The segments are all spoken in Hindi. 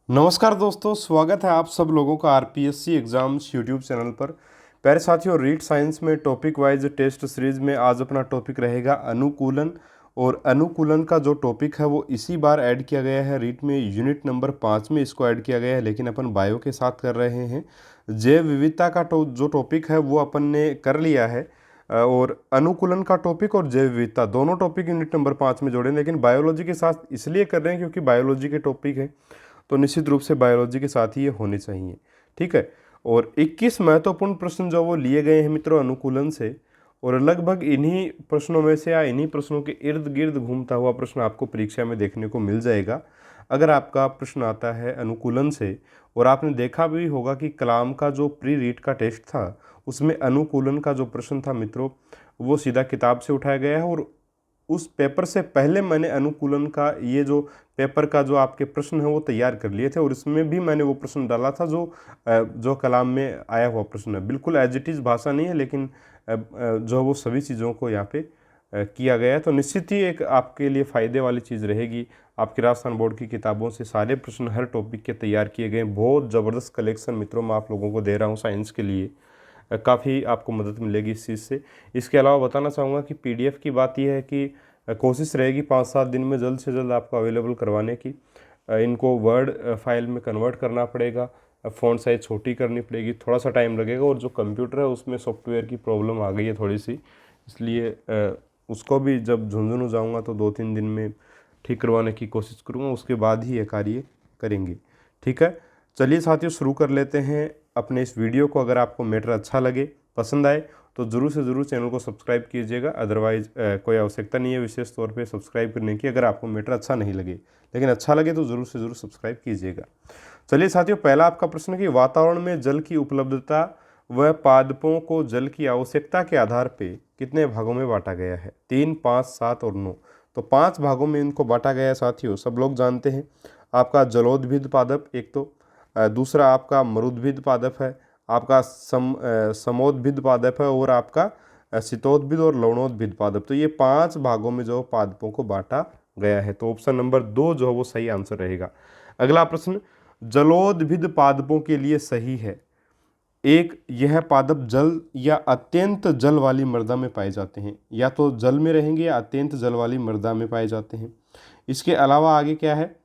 नमस्कार दोस्तों, स्वागत है आप सब लोगों का आरपीएससी एग्जाम्स यूट्यूब चैनल पर। प्यारे साथियों, रीड साइंस में टॉपिक वाइज टेस्ट सीरीज में आज अपना टॉपिक रहेगा अनुकूलन। और अनुकूलन का जो टॉपिक है वो इसी बार ऐड किया गया है रीट में, यूनिट नंबर 5 में इसको ऐड किया गया है, लेकिन अपन बायो के साथ कर रहे हैं। जैव विविधता का जो टॉपिक है वो अपन ने कर लिया है, और अनुकूलन का टॉपिक और जैव विविधता दोनों टॉपिक यूनिट नंबर 5 में जोड़े, लेकिन बायोलॉजी के साथ इसलिए कर रहे हैं क्योंकि बायोलॉजी के टॉपिक है, तो निश्चित रूप से बायोलॉजी के साथ ही ये होने चाहिए। ठीक है। और 21 महत्वपूर्ण प्रश्न जो वो लिए गए हैं मित्रों अनुकूलन से, और लगभग इन्हीं प्रश्नों में से या इन्हीं प्रश्नों के इर्द गिर्द घूमता हुआ प्रश्न आपको परीक्षा में देखने को मिल जाएगा। अगर आपका प्रश्न आता है अनुकूलन से, और आपने देखा भी होगा कि कलाम का जो प्री रीट का टेस्ट था उसमें अनुकूलन का जो प्रश्न था मित्रों वो सीधा किताब से उठाया गया है, और उस पेपर से पहले मैंने अनुकूलन का ये जो पेपर का जो आपके प्रश्न है वो तैयार कर लिए थे, और इसमें भी मैंने वो प्रश्न डाला था जो कलाम में आया हुआ प्रश्न है। बिल्कुल एज इट इज़ भाषा नहीं है, लेकिन जो वो सभी चीज़ों को यहाँ पे किया गया है, तो निश्चित ही एक आपके लिए फ़ायदे वाली चीज़ रहेगी। आपकी राजस्थान बोर्ड की किताबों से सारे प्रश्न हर टॉपिक के तैयार किए गए हैं। बहुत ज़बरदस्त कलेक्शन मित्रों मैं आप लोगों को दे रहा हूँ साइंस के लिए। काफ़ी आपको मदद मिलेगी इस चीज़ से। इसके अलावा बताना चाहूँगा कि पीडीएफ की बात यह है कि कोशिश रहेगी 5-7 दिन में जल्द से जल्द आपको अवेलेबल करवाने की। इनको वर्ड फाइल में कन्वर्ट करना पड़ेगा, फ़ॉन्ट साइज छोटी करनी पड़ेगी, थोड़ा सा टाइम लगेगा, और जो कंप्यूटर है उसमें सॉफ्टवेयर की प्रॉब्लम आ गई है थोड़ी सी, इसलिए उसको भी जब झुंझुनू जाऊँगा तो 2-3 दिन में ठीक करवाने की कोशिश करूँगा, उसके बाद ही ये कार्य करेंगे। ठीक है, चलिए साथियों शुरू कर लेते हैं अपने इस वीडियो को। अगर आपको मैटर अच्छा लगे, पसंद आए, तो ज़रूर से ज़रूर चैनल को सब्सक्राइब कीजिएगा। अदरवाइज़ कोई आवश्यकता नहीं है विशेष तौर पे सब्सक्राइब करने की, अगर आपको मैटर अच्छा नहीं लगे, लेकिन अच्छा लगे तो ज़रूर से ज़रूर सब्सक्राइब कीजिएगा। चलिए साथियों, पहला आपका प्रश्न है कि वातावरण में जल की उपलब्धता व पादपों को जल की आवश्यकता के आधार पर कितने भागों में बांटा गया है? 3, 5, 7 और 9। तो 5 भागों में इनको बांटा गया है साथियों, सब लोग जानते हैं। आपका जलोद्भिद पादप एक, तो दूसरा आपका मरुद्भिद पादप है, आपका समोद्भिद पादप है, और आपका शीतोद्भिद और लवणोद्भिद पादप। तो ये 5 भागों में जो पादपों को बांटा गया है, तो ऑप्शन नंबर 2 जो है वो सही आंसर रहेगा। अगला प्रश्न, जलोद्भिद पादपों के लिए सही है। एक, यह पादप जल या अत्यंत जल वाली मृदा में पाए जाते हैं, या तो जल में रहेंगे या अत्यंत जल वाली मृदा में पाए जाते हैं। इसके अलावा आगे क्या है,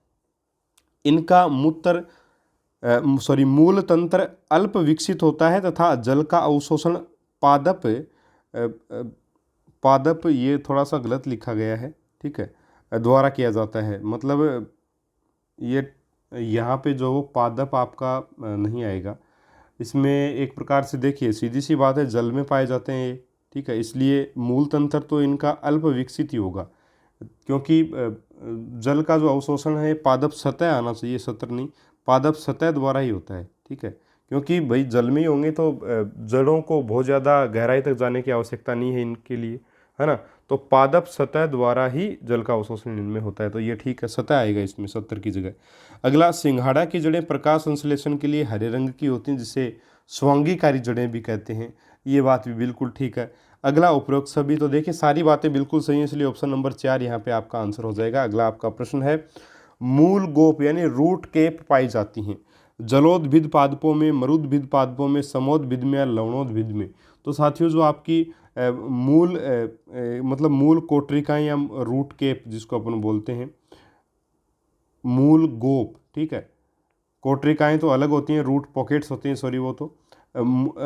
इनका मूल तंत्र अल्प विकसित होता है तथा जल का अवशोषण पादप पादप ये थोड़ा सा गलत लिखा गया है, ठीक है, द्वारा किया जाता है। मतलब ये यहाँ पे जो वो पादप आपका नहीं आएगा इसमें। एक प्रकार से देखिए, सीधी सी बात है, जल में पाए जाते हैं ये, ठीक है, इसलिए मूल तंत्र तो इनका अल्प विकसित ही होगा, क्योंकि जल का जो अवशोषण है पादप सतह आना चाहिए, सत्र नहीं, पादप सतह द्वारा ही होता है। ठीक है, क्योंकि भाई जल में ही होंगे तो जड़ों को बहुत ज़्यादा गहराई तक जाने की आवश्यकता नहीं है इनके लिए, है ना। तो पादप सतह द्वारा ही जल का अवशोषण इनमें होता है, तो ये ठीक है, सतह आएगा इसमें 70 की जगह। अगला, सिंघाड़ा की जड़ें प्रकाश संश्लेषण के लिए हरे रंग की होती हैं, जिसे स्वांगीकारी जड़ें भी कहते हैं। ये बात भी बिल्कुल ठीक है। अगला, उपरोक्त सभी, तो देखिए सारी बातें बिल्कुल सही है, इसलिए ऑप्शन नंबर 4 यहाँ पे आपका आंसर हो जाएगा। अगला आपका प्रश्न है, मूल गोप यानी रूट केप पाई जाती हैं जलोद्भिद पादपों में, मरुद्भिद पादपों में, समोद्भिद में या लवणोद्भिद में। तो साथियों, जो आपकी मतलब मूल कोटरिकाएं या रूट केप जिसको अपन बोलते हैं, मूल गोप, ठीक है, कोटरिकाएं तो अलग होती हैं, रूट पॉकेट्स होती हैं, सॉरी, वो तो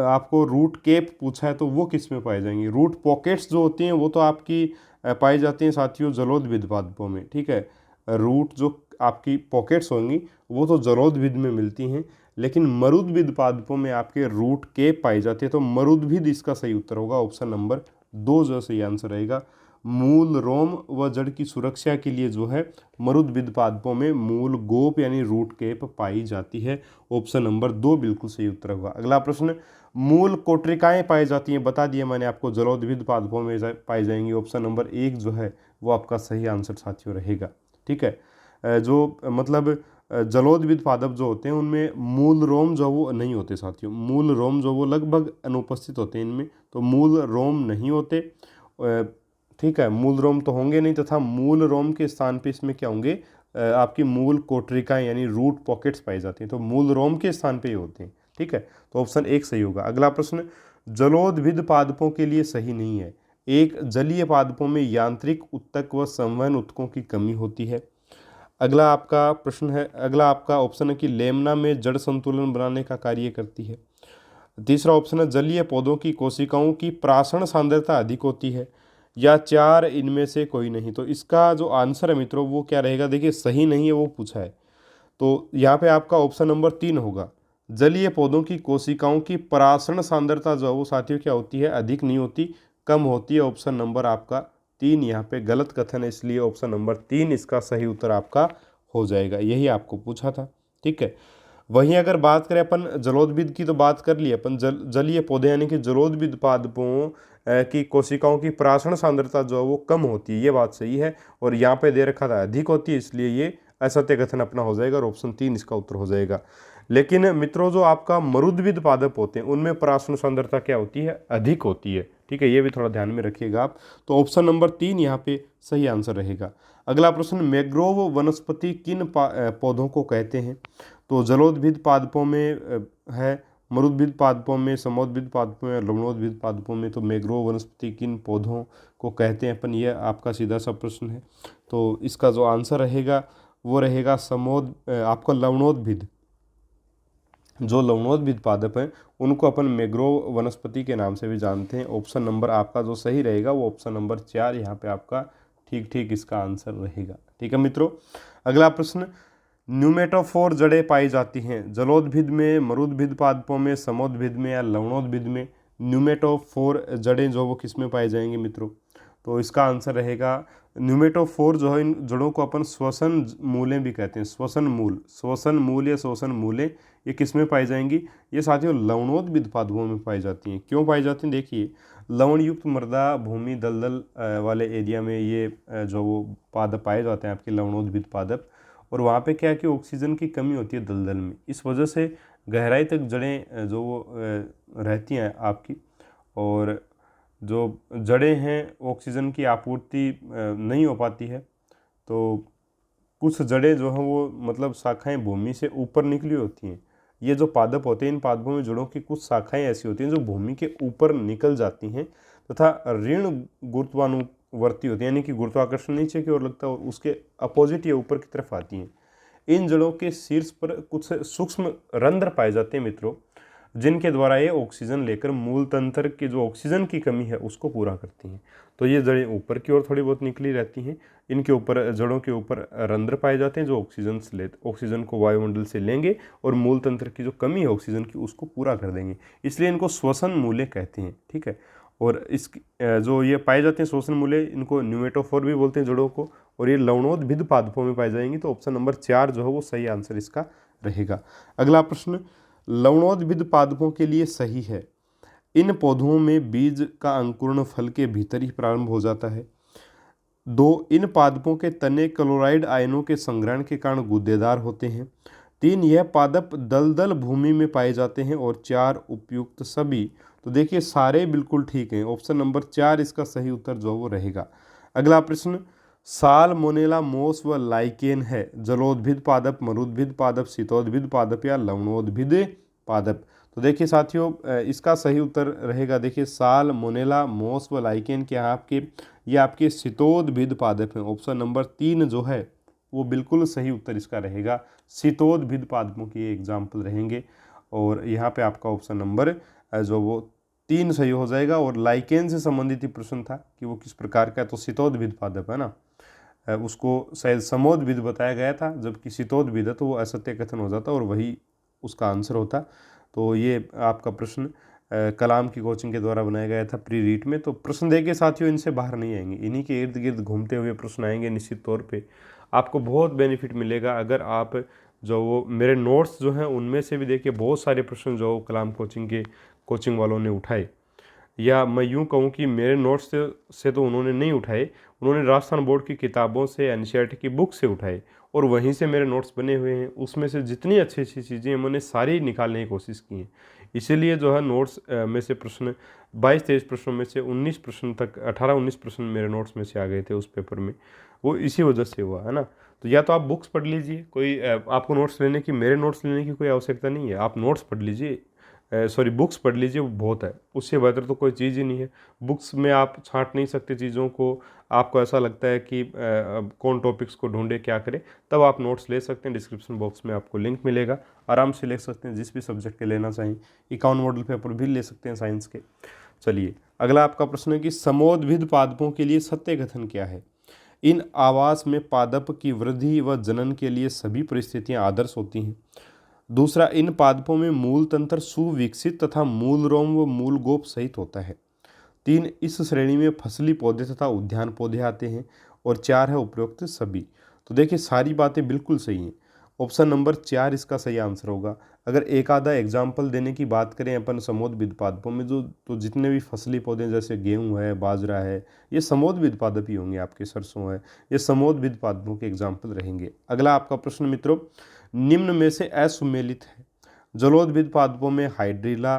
आपको रूट केप पूछा है तो वो किस में पाई जाएंगी? रूट पॉकेट्स जो होती हैं वो तो आपकी पाई जाती हैं साथियों जलोद्भिद पादपों में, ठीक है। रूट जो आपकी पॉकेट्स होंगी वो तो जलोद्भिद में मिलती हैं, लेकिन मरुद्भिद पादपों में आपके रूट केप पाई जाती है, तो मरुद्भिद इसका सही उत्तर होगा। ऑप्शन नंबर 2 जो सही आंसर रहेगा। मूल रोम व जड़ की सुरक्षा के लिए जो है मरुद्भिद पादपों में मूल गोप यानी रूट केप पाई जाती है। ऑप्शन नंबर 2 बिल्कुल सही उत्तर होगा। अगला प्रश्न, मूल कोटरिकाएं पाई जाती हैं, बता दिया मैंने आपको, जलोद्भिद पादपों में पाई जाएंगी। ऑप्शन नंबर 1 जो है वो आपका सही आंसर साथियों रहेगा, ठीक है। जो मतलब जलोद्भिद पादप जो होते हैं उनमें मूल रोम जो वो नहीं होते साथियों, मूल रोम जो वो लगभग अनुपस्थित होते हैं इनमें, तो मूल रोम नहीं होते, ठीक है, मूल रोम तो होंगे नहीं, तथा मूल रोम के स्थान पे इसमें क्या होंगे, आपकी मूल कोटरिकाएं यानी रूट पॉकेट्स पाई जाती हैं, तो मूल रोम के स्थान पे ही होते हैं। ठीक है, तो ऑप्शन 1 सही होगा। अगला प्रश्न, जलोदभिद पादपों के लिए सही नहीं है। एक, जलीय पादपों में यांत्रिक उत्तक व संवहन उत्तकों की कमी होती है। अगला आपका प्रश्न है, अगला आपका ऑप्शन है कि लेमना में जड़ संतुलन बनाने का कार्य करती है। तीसरा ऑप्शन है, जलीय पौधों की कोशिकाओं की प्राशन सांद्रता अधिक होती है। या 4 इनमें से कोई नहीं। तो इसका जो आंसर है मित्रों वो क्या रहेगा, देखिए सही नहीं है वो पूछा है, तो यहाँ पे आपका ऑप्शन नंबर 3 होगा। जलीय पौधों की कोशिकाओं की परासरण सांद्रता जो है वो साथियों क्या होती है, अधिक नहीं होती, कम होती है। ऑप्शन नंबर आपका 3 यहाँ पे गलत कथन है, इसलिए ऑप्शन नंबर 3 इसका सही उत्तर आपका हो जाएगा। यही आपको पूछा था। ठीक है, वहीं अगर बात करें अपन जलोदभिद की, तो बात कर लिए अपन जलीय पौधे यानी कि जलोदभिद पादपों की कोशिकाओं की परासरण सांद्रता जो है वो कम होती है, ये बात सही है। और यहाँ पे दे रखा था अधिक होती है, इसलिए ये असत्य कथन अपना हो जाएगा और ऑप्शन 3 इसका उत्तर हो जाएगा। लेकिन मित्रों जो आपका मरुद्भिद पादप होते हैं उनमें परासरण सांद्रता क्या होती है, अधिक होती है। ठीक है, ये भी थोड़ा ध्यान में रखिएगा आप। तो ऑप्शन नंबर 3 यहाँ पे सही आंसर रहेगा। अगला प्रश्न, मैंग्रोव वनस्पति किन पौधों को कहते हैं। तो जलोदभिद पादपों में है, मरुद्भिद पादपों में, समोद्भिद पादपों में, लवणोद्भिद पादपों में। तो मैंग्रोव वनस्पति किन पौधों को कहते हैं अपन, यह आपका सीधा सा प्रश्न है। तो इसका जो आंसर रहेगा वो रहेगा आपका लवणोद्भिद। जो लवणोद्भिद पादप हैं उनको अपन मैंग्रोव वनस्पति के नाम से भी जानते हैं। ऑप्शन नंबर आपका जो सही रहेगा वो ऑप्शन नंबर 4 यहाँ पे आपका ठीक इसका आंसर रहेगा। ठीक है मित्रों, अगला प्रश्न, न्यूमेटोफोर जड़ें पाई जाती हैं जलोदभिद में, मरुद्भिद पादपों में, समोद्भिद में या लवणोद्भिद में। न्यूमेटोफोर जड़ें जो वो किस में पाई जाएंगी मित्रों, तो इसका आंसर रहेगा न्यूमेटोफोर जो है इन जड़ों को अपन श्वसन मूलें भी कहते हैं। श्वसन मूल या श्वसन मूलें ये किस में पाई जाएंगी, ये साथियों लवणोद्भिद पादपों में पाई जाती हैं। क्यों पाई जाती हैं, देखिए लवण युक्त मृदा भूमि दलदल वाले एरिया में ये जो वो पादप पाए जाते हैं आपके लवणोद्भिद पादप। और वहाँ पे क्या है कि ऑक्सीजन की कमी होती है दलदल में, इस वजह से गहराई तक जड़ें जो वो रहती हैं आपकी, और जो जड़ें हैं ऑक्सीजन की आपूर्ति नहीं हो पाती है। तो कुछ जड़ें जो हैं वो मतलब शाखाएं भूमि से ऊपर निकली होती हैं। ये जो पादप होते हैं इन पादपों में जड़ों की कुछ शाखाएं ऐसी होती हैं जो भूमि के ऊपर निकल जाती हैं तथा ऋण गुरुत्वानुवर्ती होती हैं, यानी कि गुरुत्वाकर्षण नीचे की ओर लगता है और उसके अपोजिट ये ऊपर की तरफ आती हैं। इन जड़ों के शीर्ष पर कुछ सूक्ष्म रंध्र पाए जाते हैं मित्रों, जिनके द्वारा ये ऑक्सीजन लेकर मूल तंत्र की जो ऑक्सीजन की कमी है उसको पूरा करती हैं। तो ये जड़ें ऊपर की ओर थोड़ी बहुत निकली रहती हैं। इनके ऊपर, जड़ों के ऊपर रंध्र पाए जाते हैं जो ऑक्सीजन को वायुमंडल से लेंगे और मूल तंत्र की जो कमी है ऑक्सीजन की उसको पूरा कर देंगे, इसलिए इनको श्वसन मूले कहते हैं। ठीक है, और इस जो ये पाए जाते हैं श्वसन मूले, इनको न्यूमेटोफोर भी बोलते हैं जड़ों को, और ये लवणोद्भिद पादपों में पाई जाएंगी। तो ऑप्शन नंबर 4 जो है वो सही आंसर इसका रहेगा। अगला प्रश्न, लवणोद्भिद पादपों के लिए सही है। इन पौधों में बीज का अंकुरण फल के भीतर ही प्रारंभ हो जाता है। 2, इन पादपों के तने क्लोराइड आयनों के संग्रहण के कारण गूदेदार होते हैं। 3, यह पादप दलदल भूमि में पाए जाते हैं। और 4, उपयुक्त सभी। तो देखिए सारे बिल्कुल ठीक हैं, ऑप्शन नंबर 4 इसका सही उत्तर जो वो रहेगा। अगला प्रश्न, साल्मोनेला मोस व लाइकेन है जलोदभिद पादप, मरुद्भिद पादप, शीतोद्भिद पादप या लवणोद्भिद पादप। तो देखिए साथियों इसका सही उत्तर रहेगा, देखिए साल्मोनेला मोस व लाइकेन के आपके शीतोद्भिद पादप हैं। ऑप्शन नंबर 3 जो है वो बिल्कुल सही उत्तर इसका रहेगा। शीतोद्भिद पादपों की एग्जाम्पल रहेंगे, और यहाँ पे आपका ऑप्शन नंबर जो वो 3 सही हो जाएगा। और लाइकेन से संबंधित ही प्रश्न था कि वो किस प्रकार का है, तो शीतोद्भिद पादप है ना, उसको शायद समोद्भिद बताया गया था, जबकि शीतोद्भिद है तो वो असत्य कथन हो जाता और वही उसका आंसर होता। तो ये आपका प्रश्न कलाम की कोचिंग के द्वारा बनाया गया था प्री रीट में। तो प्रश्न देके साथियों इनसे बाहर नहीं आएंगे, इन्हीं के इर्द गिर्द घूमते हुए प्रश्न आएंगे। निश्चित तौर पे आपको बहुत बेनिफिट मिलेगा अगर आप जो वो मेरे नोट्स जो हैं उनमें से भी देखिए बहुत सारे प्रश्न जो कलाम कोचिंग वालों ने उठाए, या मैं यूँ कहूँ कि मेरे नोट्स से तो उन्होंने नहीं उठाए, उन्होंने राजस्थान बोर्ड की किताबों से, एनसीईआरटी की बुक से उठाए और वहीं से मेरे नोट्स बने हुए हैं। उसमें से जितनी अच्छी अच्छी चीज़ें मैंने सारी निकालने की कोशिश की हैं। इसीलिए जो है नोट्स में से प्रश्न 22-23 प्रश्नों में से 19 प्रश्न तक 18-19 प्रश्न मेरे नोट्स में से आ गए थे उस पेपर में, वो इसी वजह से हुआ है ना। तो या तो आप बुक्स पढ़ लीजिए, कोई आपको नोट्स लेने की, मेरे नोट्स लेने की कोई आवश्यकता नहीं है, आप नोट्स पढ़ लीजिए, सॉरी बुक्स पढ़ लीजिए, वो बहुत है, उससे बेहतर तो कोई चीज़ ही नहीं है। बुक्स में आप छांट नहीं सकते चीज़ों को, आपको ऐसा लगता है कि कौन टॉपिक्स को ढूंढे क्या करें, तब आप नोट्स ले सकते हैं। डिस्क्रिप्शन बॉक्स में आपको लिंक मिलेगा, आराम से ले सकते हैं, जिस भी सब्जेक्ट के लेना चाहें। अकाउंट मॉडल पेपर भी ले सकते हैं साइंस के। चलिए अगला आपका प्रश्न है कि समोद्भिद पादपों के लिए सत्य कथन क्या है। इन आवास में पादप की वृद्धि व जनन के लिए सभी परिस्थितियां आदर्श होती हैं। दूसरा, इन पादपों में मूल तंत्र सुविकसित तथा मूल रोम व मूल गोप सहित होता है। 3, इस श्रेणी में फसली पौधे तथा उद्यान पौधे आते हैं। और 4 है उपरोक्त सभी। तो देखिए सारी बातें बिल्कुल सही हैं। ऑप्शन नंबर 4 इसका सही आंसर होगा। अगर एक आधा एग्जाम्पल देने की बात करें अपन समोद्भिद पादपों में, जो तो जितने भी फसली पौधे जैसे गेहूं है, बाजरा है, ये समोद्भिद पादप ही होंगे। आपके सरसों है, ये समोद्भिद पादपों के एग्जाम्पल रहेंगे। अगला आपका प्रश्न मित्रों, निम्न में से असुमेलित है। जलोद्भिद पादपों में हाइड्रिला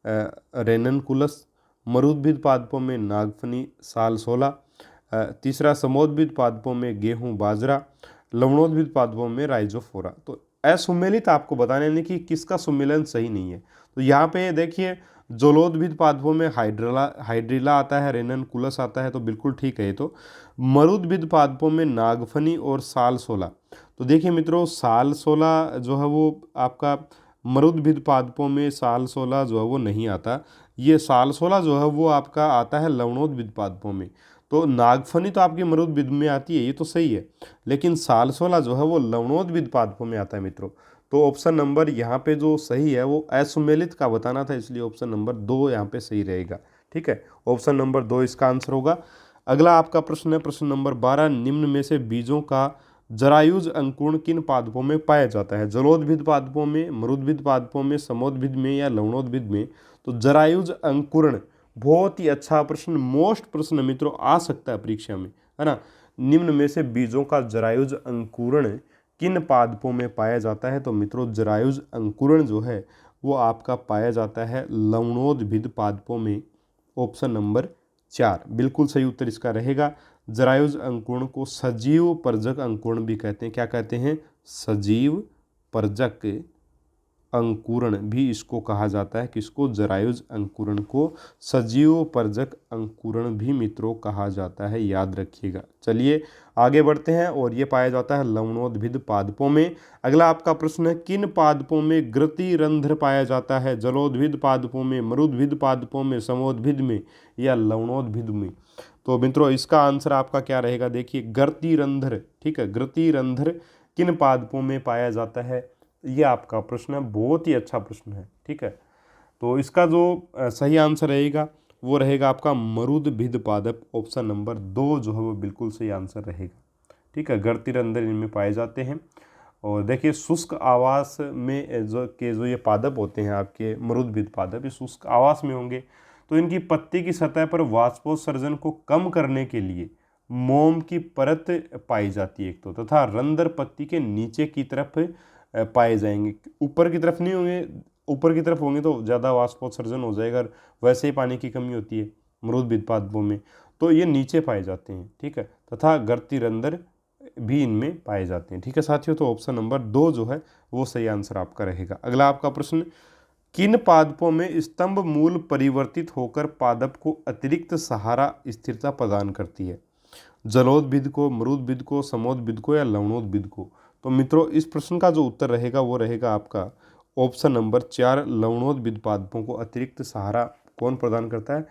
रेननकुलस, मरुद्भिद पादपों में नागफनी साल 16, तीसरा समोद्भिद पादपों में गेहूं बाजरा, लवणोद्भिद पादपों में राइजोफोरा। तो असुमेलित आपको बताने नहीं कि किसका सुमेलन सही नहीं है। तो यहाँ पे देखिए जलोद्भिद पादपों में हाइड्रिला आता है, रेननकुलस आता है, तो बिल्कुल ठीक है ये तो। मरुद्भिद पादपों में नागफनी और साल 16। तो देखिए मित्रों साल 16 जो है वो आपका मरुद्भिद पादपों में साल 16 जो है वो नहीं आता। ये साल 16 जो है वो आपका आता है लवणोद्भिद पादपों में। तो नागफनी तो आपकी मरुद्भिद में आती है, ये तो सही है, लेकिन साल 16 जो है वो लवणोद्भिद पादपों में आता है मित्रों। तो ऑप्शन नंबर यहाँ पे जो सही है वो असुमेलित का बताना था, इसलिए ऑप्शन नंबर 2 यहाँ पे सही रहेगा। ठीक है, ऑप्शन नंबर 2 इसका आंसर होगा। अगला आपका प्रश्न है प्रश्न नंबर 12, निम्न में से बीजों का जरायुज अंकुरण किन पादपों में पाया जाता है। जलोद्भिद पादपों में, मरुद्भिद पादपों में, समोद्भिद में या लवणोद्भिद में। तो जरायुज अंकुरण बहुत ही अच्छा प्रश्न, मोस्ट प्रश्न मित्रों आ सकता है परीक्षा में, है ना। निम्न में से बीजों का जरायुज अंकुरण किन पादपों में पाया जाता है। तो मित्रों जरायुज अंकुरण जो है वो आपका पाया जाता है लवणोद्भिद पादपों में। ऑप्शन नंबर 4 बिल्कुल सही उत्तर इसका रहेगा। जरायुज अंकुरण को सजीव परजक अंकुरण भी कहते हैं। क्या कहते हैं? सजीव परजक अंकुरण भी इसको कहा जाता है। किसको? जरायुज अंकुरण को सजीव परजक अंकुरण भी मित्रों कहा जाता है, याद रखिएगा। चलिए आगे बढ़ते हैं, और ये पाया जाता है लवणोद्भिद पादपों में। अगला आपका प्रश्न है किन पादपों में ग्रति रंध्र पाया जाता है। जलोद्भिद पादपों में, मरुद्भिद पादपों में, समोद्भिद में या लवणोद्भिद में। तो मित्रों इसका आंसर आपका क्या रहेगा? देखिए ग्रति रंध्र। ठीक है, ग्रति रंध्र किन पादपों में पाया जाता है, ये आपका प्रश्न है। बहुत ही अच्छा प्रश्न है। ठीक है, तो इसका जो सही आंसर रहेगा वो रहेगा आपका मरुद्भिद पादप। ऑप्शन नंबर 2 जो है वो बिल्कुल सही आंसर रहेगा। ठीक है, गर्तिरंध्र इनमें पाए जाते हैं। और देखिए शुष्क आवास में जो ये पादप होते हैं आपके मरुद्भिद पादप, ये शुष्क आवास में होंगे। तो इनकी पत्ती की सतह पर वाष्पोत्सर्जन को कम करने के लिए मोम की परत पाई जाती है एक तो, तथा रंध्र पत्ती के नीचे की तरफ पाए जाएंगे। ऊपर की तरफ नहीं होंगे, ऊपर की तरफ होंगे तो ज़्यादा वाष्पोत्सर्जन हो जाएगा, वैसे ही पानी की कमी होती है मरुद्भिद पादपों में, तो ये नीचे पाए जाते हैं। ठीक है, तथा गर्तिरंध्र भी इनमें पाए जाते हैं। ठीक है साथियों, तो ऑप्शन नंबर 2 जो है वो सही आंसर आपका रहेगा। अगला आपका प्रश्न, किन पादपों में स्तंभ मूल परिवर्तित होकर पादप को अतिरिक्त सहारा स्थिरता प्रदान करती है। जलोद्भिद को, मरुद्भिद को, समोद्भिद को या लवणोद्भिद को। तो मित्रों इस प्रश्न का जो उत्तर रहेगा वो रहेगा आपका ऑप्शन नंबर 4, लवणोद्भिद पादपों को अतिरिक्त सहारा कौन प्रदान करता है?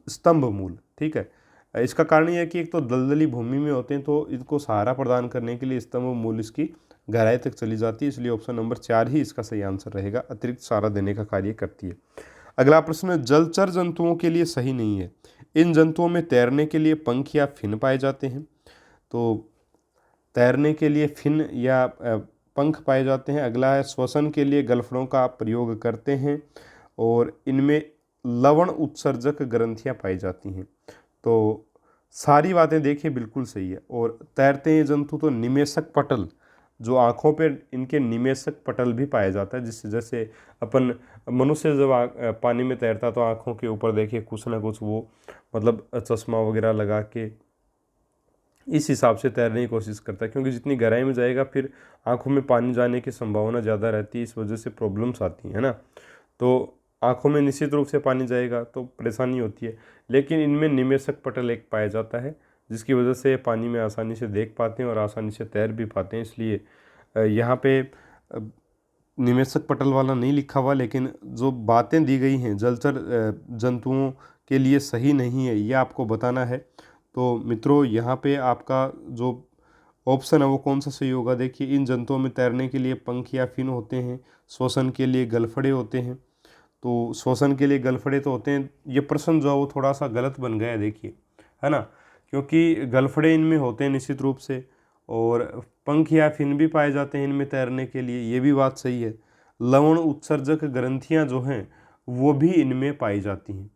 स्तंभ मूल। ठीक है, इसका कारण यह है कि एक तो दलदली भूमि में होते हैं, तो इनको सहारा प्रदान करने के लिए स्तंभ मूल इसकी गहराई तक चली जाती है, इसलिए ऑप्शन नंबर 4 ही इसका सही आंसर रहेगा, अतिरिक्त सहारा देने का कार्य करती है। अगला प्रश्न, जलचर जंतुओं के लिए सही नहीं है। इन जंतुओं में तैरने के लिए पंख या फिन पाए जाते हैं। तो तैरने के लिए फिन या पंख पाए जाते हैं। अगला है श्वसन के लिए गलफड़ों का प्रयोग करते हैं, और इनमें लवण उत्सर्जक ग्रंथियां पाई जाती हैं। तो सारी बातें देखिए बिल्कुल सही है। और तैरते हैं जंतु तो निमेषक पटल, जो आँखों पे इनके निमेषक पटल भी पाया जाता है, जिससे जैसे अपन मनुष्य जब पानी में तैरता तो आँखों के ऊपर देखिए कुछ ना कुछ वो मतलब चश्मा वगैरह लगा के इस हिसाब से तैरने की कोशिश करता है, क्योंकि जितनी गहराई में जाएगा फिर आंखों में पानी जाने की संभावना ज़्यादा रहती है, इस वजह से प्रॉब्लम्स आती हैं, है ना। तो आंखों में निश्चित रूप से पानी जाएगा तो परेशानी होती है, लेकिन इनमें निमेषक पटल एक पाया जाता है, जिसकी वजह से पानी में आसानी से देख पाते हैं और आसानी से तैर भी पाते हैं। इसलिए यहाँ पे निमेषक पटल वाला नहीं लिखा हुआ, लेकिन जो बातें दी गई हैं जलचर जंतुओं के लिए सही नहीं है, ये आपको बताना है। तो मित्रों, यहाँ पे आपका जो ऑप्शन है वो कौन सा सही होगा? देखिए, इन जंतुओं में तैरने के लिए पंख या फिन होते हैं, श्वसन के लिए गलफड़े होते हैं। तो श्वसन के लिए गलफड़े तो होते हैं, ये प्रश्न जो है वो थोड़ा सा गलत बन गया है, देखिए, है ना, क्योंकि गलफड़े इनमें होते हैं निश्चित रूप से, और पंख या फिन भी पाए जाते हैं इनमें तैरने के लिए, ये भी बात सही है। लवण उत्सर्जक ग्रंथियां जो हैं वो भी इनमें पाई जाती हैं।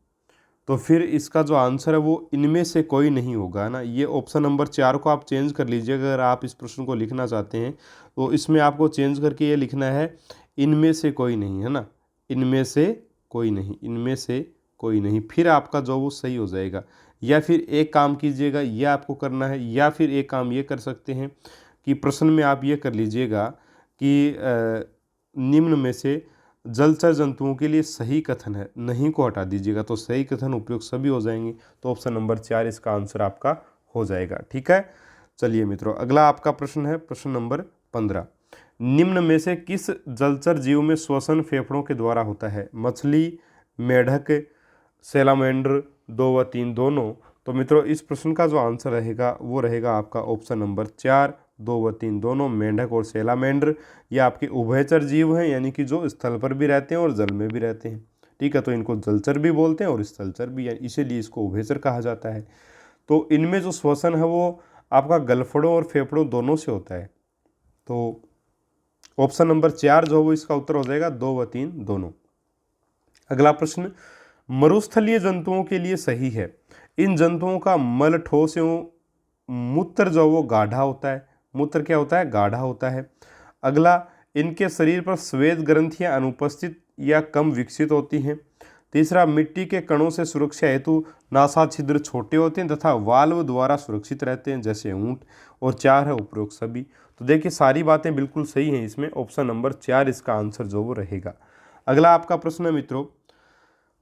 तो फिर इसका जो आंसर है वो इनमें से कोई नहीं होगा, है ना। ये ऑप्शन नंबर 4 को आप चेंज कर लीजिए अगर आप इस प्रश्न को लिखना चाहते हैं, तो इसमें आपको चेंज करके ये लिखना है इनमें से कोई नहीं, है ना, इनमें से कोई नहीं, इनमें से कोई नहीं, फिर आपका जो वो सही हो जाएगा। या फिर एक काम कीजिएगा, ये आपको करना है, या फिर एक काम ये कर सकते हैं कि प्रश्न में आप ये कर लीजिएगा कि निम्न में से जलचर जंतुओं के लिए सही कथन है, नहीं को हटा दीजिएगा, तो सही कथन उपयुक्त सभी हो जाएंगे। तो ऑप्शन नंबर 4 इसका आंसर आपका हो जाएगा। ठीक है, चलिए मित्रों, अगला आपका प्रश्न है प्रश्न नंबर 15। निम्न में से किस जलचर जीव में श्वसन फेफड़ों के द्वारा होता है? मछली, मेढक, सैलामेंडर, 2 व 3 दोनों। तो मित्रों, इस प्रश्न का जो आंसर रहेगा वो रहेगा आपका ऑप्शन नंबर 4, 2 व 3 दोनों, मेंढक और सैलामेंडर। ये आपके उभयचर जीव हैं, यानी कि जो स्थल पर भी रहते हैं और जल में भी रहते हैं। ठीक है, तो इनको जलचर भी बोलते हैं और स्थलचर भी, इसीलिए इसको उभयचर कहा जाता है। तो इनमें जो श्वसन है वो आपका गलफड़ों और फेफड़ों दोनों से होता है। तो ऑप्शन नंबर 4 जो वो इसका उत्तर हो जाएगा, 2 व 3 दोनों। अगला प्रश्न मरुस्थलीय जंतुओं के लिए सही है। इन जंतुओं का मल ठोस एवं मूत्र जो वो गाढ़ा होता है। मूत्र क्या होता है? गाढ़ा होता है। अगला, इनके शरीर पर श्वेत ग्रंथियां अनुपस्थित या कम विकसित होती हैं। तीसरा, मिट्टी के कणों से सुरक्षा हेतु नासा छिद्र छोटे होते हैं तथा वाल्व द्वारा सुरक्षित रहते हैं जैसे ऊंट। और 4 है उपरोक्त सभी। तो देखिए, सारी बातें बिल्कुल सही हैं इसमें, ऑप्शन नंबर 4 इसका आंसर जो वो रहेगा। अगला आपका प्रश्न है मित्रों,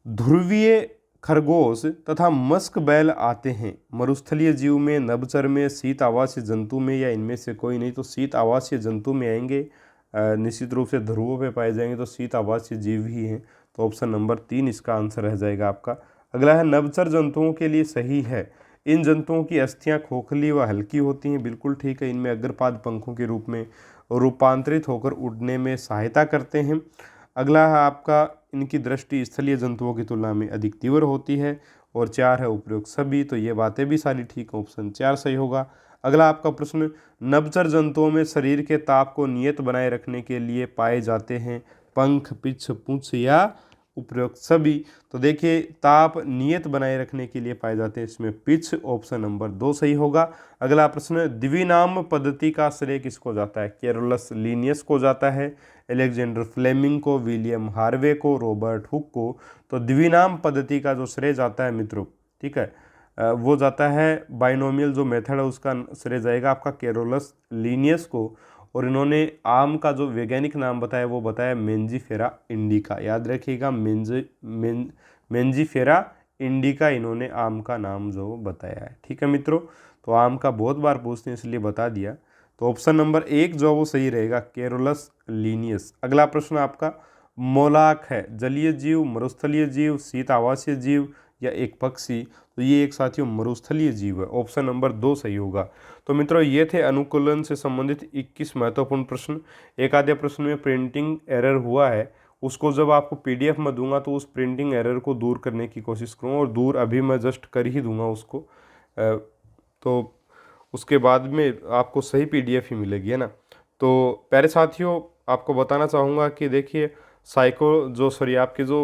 ध्रुवीय खरगोश तथा मस्क बैल आते हैं मरुस्थलीय जीव में, नभचर में, शीत आवासीय जंतु में, या इनमें से कोई नहीं? तो शीत आवासीय जंतु में आएंगे, निश्चित रूप से ध्रुवों पे पाए जाएंगे, तो शीत आवासीय जीव ही हैं। तो ऑप्शन नंबर 3 इसका आंसर रह जाएगा आपका। अगला है नभचर जंतुओं के लिए सही है। इन जंतुओं की अस्थियां खोखली व हल्की होती हैं। बिल्कुल ठीक है, इनमें अग्रपाद पंखों के रूप में रूपांतरित होकर उड़ने में सहायता करते हैं। अगला है आपका, इनकी दृष्टि स्थलीय जंतुओं की तुलना में अधिक तीव्र होती है। और 4 है उपयुक्त सभी। तो ये बातें भी सारी ठीक, ऑप्शन 4 सही होगा। अगला आपका प्रश्न, नभचर जंतुओं में शरीर के ताप को नियत बनाए रखने के लिए पाए जाते हैं पंख, पिछ, पूंछ या उपयुक्त सभी? तो देखिए, ताप नियत बनाए रखने के लिए पाए जाते हैं इसमें पिछ, ऑप्शन नंबर 2 सही होगा। अगला प्रश्न, द्विनाम पद्धति का श्रेय किसको जाता है? कैरोलस लीनियस को जाता है, अलेक्जेंडर फ्लेमिंग को, विलियम हार्वे को, रॉबर्ट हुक को। तो द्विनाम पद्धति का जो श्रेय जाता है मित्रों, ठीक है, वो जाता है बाइनोमियल जो मेथड है उसका श्रेय जाएगा आपका कैरोलस लीनियस को। और इन्होंने आम का जो वैज्ञानिक नाम बताया वो बताया मेंजीफेरा इंडिका। याद रखिएगा, मेंजीफेरा इंडिका इन्होंने आम का नाम जो बताया है। ठीक है मित्रों, तो आम का बहुत बार पूछते हैं इसलिए बता दिया। तो ऑप्शन नंबर 1 जो वो सही रहेगा, कैरोलस लीनियस। अगला प्रश्न आपका, मोलाक है जलीय जीव, मरुस्थलीय जीव, शीत आवासीय जीव या एक पक्षी? तो ये एक साथियों मरुस्थलीय जीव है, ऑप्शन नंबर 2 सही होगा। तो मित्रों, ये थे अनुकूलन से संबंधित 21 महत्वपूर्ण प्रश्न। एक आधे प्रश्न में प्रिंटिंग एरर हुआ है, उसको जब आपको PDF में दूंगा तो उस प्रिंटिंग एरर को दूर करने की कोशिश करूँगा, और दूर अभी मैं जस्ट कर ही दूंगा उसको। तो उसके बाद में आपको सही PDF ही मिलेगी, है ना। तो प्यारे साथियों, आपको बताना चाहूँगा कि देखिए, आपके जो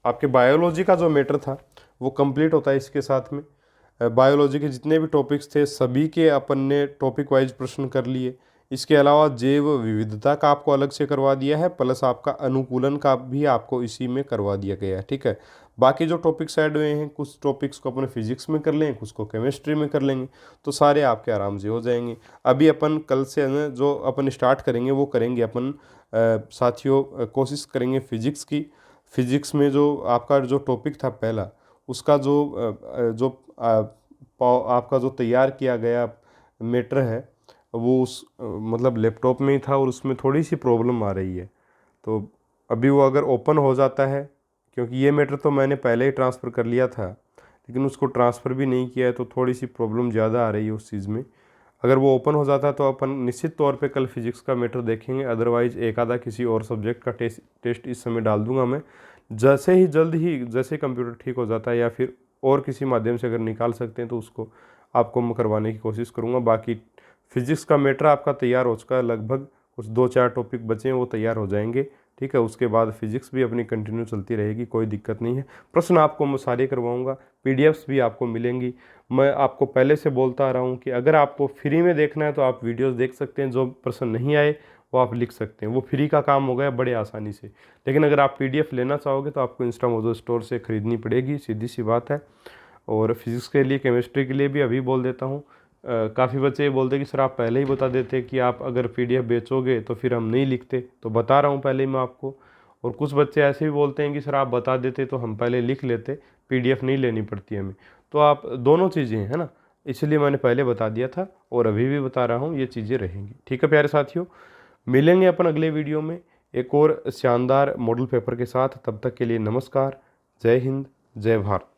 आपके बायोलॉजी का जो मैटर था वो कंप्लीट होता है इसके साथ में। बायोलॉजी के जितने भी टॉपिक्स थे सभी के अपन ने टॉपिक वाइज प्रश्न कर लिए। इसके अलावा जैव विविधता का आपको अलग से करवा दिया है, प्लस आपका अनुकूलन का भी आपको इसी में करवा दिया गया है। ठीक है, बाकी जो टॉपिक्स ऐड हुए हैं, कुछ टॉपिक्स को अपने फिजिक्स में कर लेंगे, कुछ को केमिस्ट्री में कर लेंगे, तो सारे आपके आराम से हो जाएंगे। अभी अपन कल से जो अपन स्टार्ट करेंगे वो करेंगे अपन साथियों, कोशिश करेंगे फिजिक्स की। फिजिक्स में जो आपका जो टॉपिक था पहला, उसका आपका जो तैयार किया गया मैटर है वो उस मतलब लैपटॉप में ही था और उसमें थोड़ी सी प्रॉब्लम आ रही है। तो अभी वो अगर ओपन हो जाता है, क्योंकि ये मैटर तो मैंने पहले ही ट्रांसफ़र कर लिया था, लेकिन उसको ट्रांसफ़र भी नहीं किया है, तो थोड़ी सी प्रॉब्लम ज़्यादा आ रही है उस चीज़ में। अगर वो ओपन हो जाता है तो अपन निश्चित तौर पे कल फिजिक्स का मैटर देखेंगे। अदरवाइज़ एक आधा किसी और सब्जेक्ट का टेस्ट इस समय डाल दूंगा मैं। जैसे कंप्यूटर ठीक हो जाता है या फिर और किसी माध्यम से अगर निकाल सकते हैं तो उसको आपको मैं करवाने की कोशिश करूँगा। बाकी फिजिक्स का मैटर आपका तैयार हो चुका है, लगभग कुछ 2-4 टॉपिक बचे हैं वो तैयार हो जाएंगे। ठीक है, उसके बाद फिजिक्स भी अपनी कंटिन्यू चलती रहेगी, कोई दिक्कत नहीं है। प्रश्न आपको मैं सारे करवाऊंगा, पीडीएफ्स भी आपको मिलेंगी। मैं आपको पहले से बोलता आ रहा हूँ कि अगर आपको फ्री में देखना है तो आप वीडियोस देख सकते हैं, जो प्रश्न नहीं आए वो आप लिख सकते हैं, वो फ्री का काम हो गया बड़े आसानी से। लेकिन अगर आप पीडीएफ लेना चाहोगे तो आपको इंस्टा मोजो स्टोर से ख़रीदनी पड़ेगी, सीधी सी बात है। और फिजिक्स के लिए, केमिस्ट्री के लिए भी अभी बोल देता हूँ। काफ़ी बच्चे ये बोलते कि सर आप पहले ही बता देते कि आप अगर पीडीएफ बेचोगे तो फिर हम नहीं लिखते, तो बता रहा हूँ पहले ही मैं आपको। और कुछ बच्चे ऐसे भी बोलते हैं कि सर आप बता देते तो हम पहले लिख लेते, पीडीएफ नहीं लेनी पड़ती हमें। तो आप दोनों चीज़ें हैं ना, इसलिए मैंने पहले बता दिया था और अभी भी बता रहा हूँ, ये चीज़ें रहेंगी। ठीक है प्यारे साथियों, मिलेंगे अपन अगले वीडियो में एक और शानदार मॉडल पेपर के साथ। तब तक के लिए नमस्कार, जय हिंद, जय भारत।